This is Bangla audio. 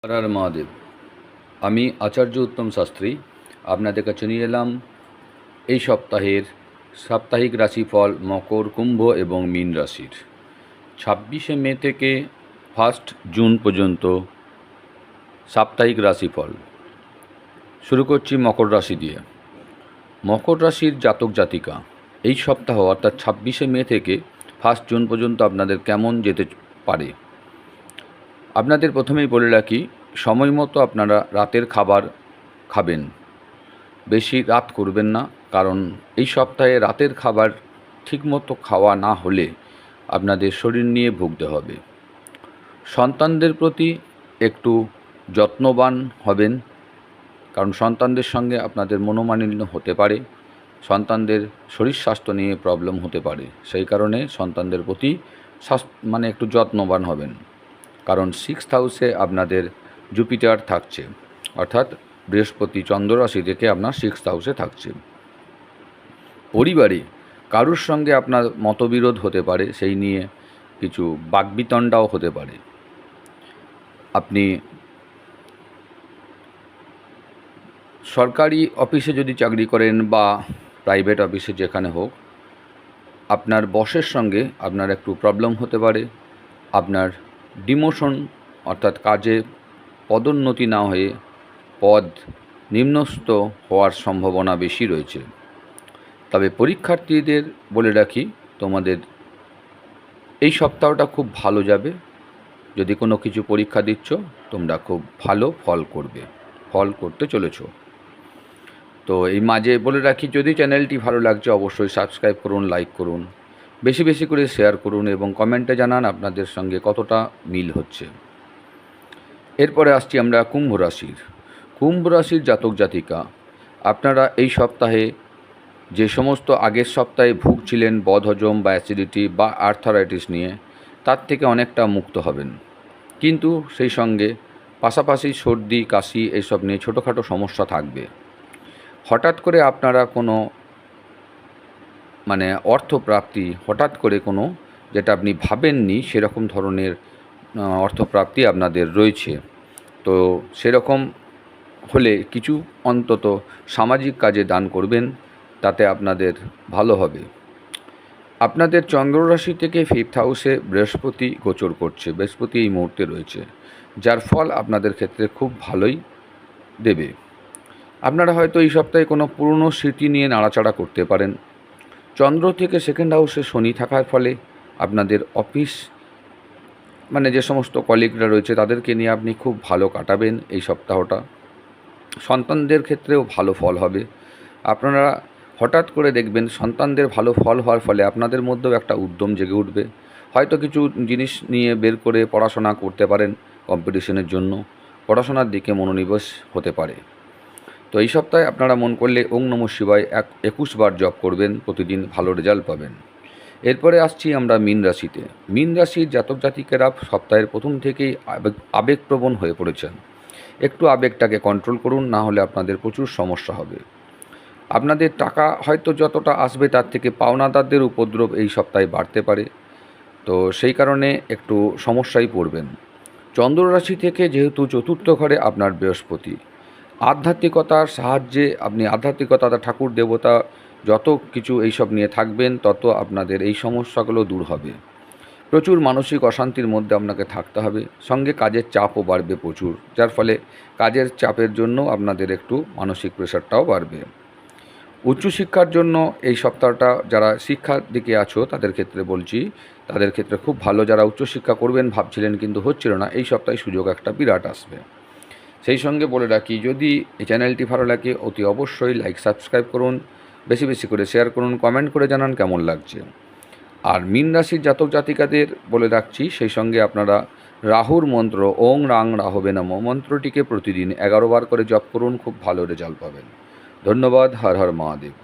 হর হর মহাদেব। আমি আচার্য উত্তম শাস্ত্রী আপনাদের কাছে নিয়ে এলাম এই সপ্তাহের সাপ্তাহিক রাশিফল মকর, কুম্ভ এবং মীন রাশির 26শে মে থেকে 1 জুন পর্যন্ত সাপ্তাহিক রাশিফল। শুরু করছি মকর রাশি দিয়ে। মকর রাশির জাতক জাতিকা এই সপ্তাহ অর্থাৎ 26শে মে থেকে 1 জুন পর্যন্ত আপনাদের কেমন যেতে পারে। আপনাদের প্রথমেই বলে রাখি, সময় মতো আপনারা রাতের খাবার খাবেন, বেশি রাত করবেন না, কারণ এই সপ্তাহে রাতের খাবার ঠিকমতো খাওয়া না হলে আপনাদের শরীর নিয়ে ভুগতে হবে। সন্তানদের প্রতি একটু যত্নবান হবেন, কারণ সন্তানদের সঙ্গে আপনাদের মনোমালিন্য হতে পারে, সন্তানদের শরীর স্বাস্থ্য নিয়ে প্রবলেম হতে পারে। সেই কারণে সন্তানদের প্রতি একটু যত্নবান হবেন, কারণ 6th হাউসে আপনাদের জুপিটার থাকছে, অর্থাৎ বৃহস্পতি চন্দ্র রাশি থেকে আপনার 6th হাউসে থাকছে। পরিবারে কারুর সঙ্গে আপনার মতবিরোধ হতে পারে, সেই নিয়ে কিছু বাকবিতণ্ডাও হতে পারে। আপনি সরকারি অফিসে যদি চাকরি করেন বা প্রাইভেট অফিসে যেখানে হোক, আপনার বসের সঙ্গে আপনার একটু প্রবলেম হতে পারে। আপনার ডিমোশন অর্থাৎ কাজে পদোন্নতি না হয়ে পদ নিম্নস্থ হওয়ার সম্ভাবনা বেশি রয়েছে। তবে পরীক্ষার্থীদের বলে রাখি, তোমাদের এই সপ্তাহটা খুব ভালো যাবে। যদি কোনো কিছু পরীক্ষা দিচ্ছ, তোমরা খুব ভালো ফল করতে চলেছ। তো এই মাঝে বলে রাখি, যদি চ্যানেলটি ভালো লাগছে অবশ্যই সাবস্ক্রাইব করুন, লাইক করুন, বেশি বেশি করে শেয়ার করুন এবং কমেন্টে জানান আপনাদের সঙ্গে কতটা মিল হচ্ছে। এরপরে আসছি আমরা কুম্ভ রাশির জাতক জাতিকা। আপনারা এই সপ্তাহে যে সমস্ত আগের সপ্তাহে ভুগছিলেন বদহজম বা অ্যাসিডিটি বা আর্থারাইটিস নিয়ে, তার থেকে অনেকটা মুক্ত হবেন। কিন্তু সেই সঙ্গে পাশাপাশি সর্দি কাশি এইসব নিয়ে ছোটোখাটো সমস্যা থাকবে। হঠাৎ করে আপনারা কোনো অর্থপ্রাপ্তি, হঠাৎ করে কোনো যেটা আপনি ভাবেননি সেরকম ধরনের অর্থপ্রাপ্তি আপনাদের রয়েছে। তো সেরকম হলে কিছু অন্তত সামাজিক কাজে দান করবেন, তাতে আপনাদের ভালো হবে। আপনাদের চন্দ্র রাশি থেকে 5th হাউসে বৃহস্পতি গোচর করছে, বৃহস্পতি এই মুহূর্তে রয়েছে, যার ফল আপনাদের ক্ষেত্রে খুব ভালোই দেবে। আপনারা হয়তো এই সপ্তাহে কোনো পুরনো স্মৃতি নিয়ে নাড়াচাড়া করতে পারেন। চন্দ্র থেকে 2nd হাউসে শনি থাকার ফলে আপনাদের অফিস যে সমস্ত কলিগরা রয়েছে তাদেরকে নিয়ে আপনি খুব ভালো কাটাবেন এই সপ্তাহটা। সন্তানদের ক্ষেত্রেও ভালো ফল হবে। আপনারা হঠাৎ করে দেখবেন সন্তানদের ভালো ফল হওয়ার ফলে আপনাদের মধ্যেও একটা উদ্যম জেগে উঠবে। হয়তো কিছু জিনিস নিয়ে বের করে পড়াশোনা করতে পারেন, কম্পিটিশনের জন্য পড়াশোনার দিকে মনোনিবেশ হতে পারে। তো এই সপ্তাহে আপনারা মন করলে ওং নমঃ শিবায় 21 বার জপ করবেন, প্রতিদিন ভালো রেজাল্ট পাবেন। এরপরে আসছি আমরা মীন রাশিতে। মীন রাশির জাতক জাতিকেরা সপ্তাহের প্রথম থেকেই আবেগপ্রবণ হয়ে পড়েছেন। একটু আবেগটাকে কন্ট্রোল করুন, না হলে আপনাদের প্রচুর সমস্যা হবে। আপনাদের টাকা হয়তো যতটা আসবে তার থেকে পাওনাদারদের উপদ্রব এই সপ্তাহে বাড়তে পারে, তো সেই কারণে একটু সমস্যায় পড়বেন। চন্দ্র রাশি থেকে যেহেতু 4th ঘরে আপনার বৃহস্পতি, আধ্যাত্মিকতার সাহায্যে আপনি আধ্যাত্মিকতা, ঠাকুর দেবতা যত কিছু এইসব নিয়ে থাকবেন, তত আপনাদের এই সমস্যাগুলো দূর হবে। প্রচুর মানসিক অশান্তির মধ্যে আপনাকে থাকতে হবে, সঙ্গে কাজের চাপও বাড়বে প্রচুর, যার ফলে কাজের চাপের জন্য আপনাদের একটু মানসিক প্রেশারটাও বাড়বে। উচ্চশিক্ষার জন্য এই সপ্তাহটা যারা শিক্ষার দিকে আছো তাদের ক্ষেত্রে বলছি, তাদের ক্ষেত্রে খুব ভালো। যারা উচ্চশিক্ষা করবেন ভাবছিলেন কিন্তু হচ্ছিল না, এই সপ্তাহে সুযোগ একটা বিরাট আসবে। সেই সঙ্গে বলে রাখি, যদি এই চ্যানেলটি ভালো লাগে অতি অবশ্যই লাইক সাবস্ক্রাইব করুন, বেশি বেশি করে শেয়ার করুন, কমেন্ট করে জানান কেমন লাগছে। আর মীন রাশির জাতক জাতিকাদের বলে রাখছি, সেই সঙ্গে আপনারা রাহুর মন্ত্র ওং রাং রাহবে নমঃ মন্ত্রটিকে প্রতিদিন 11 বার করে জপ করুন, খুব ভালো রেজাল্ট পাবেন। ধন্যবাদ। হর হর মহাদেব।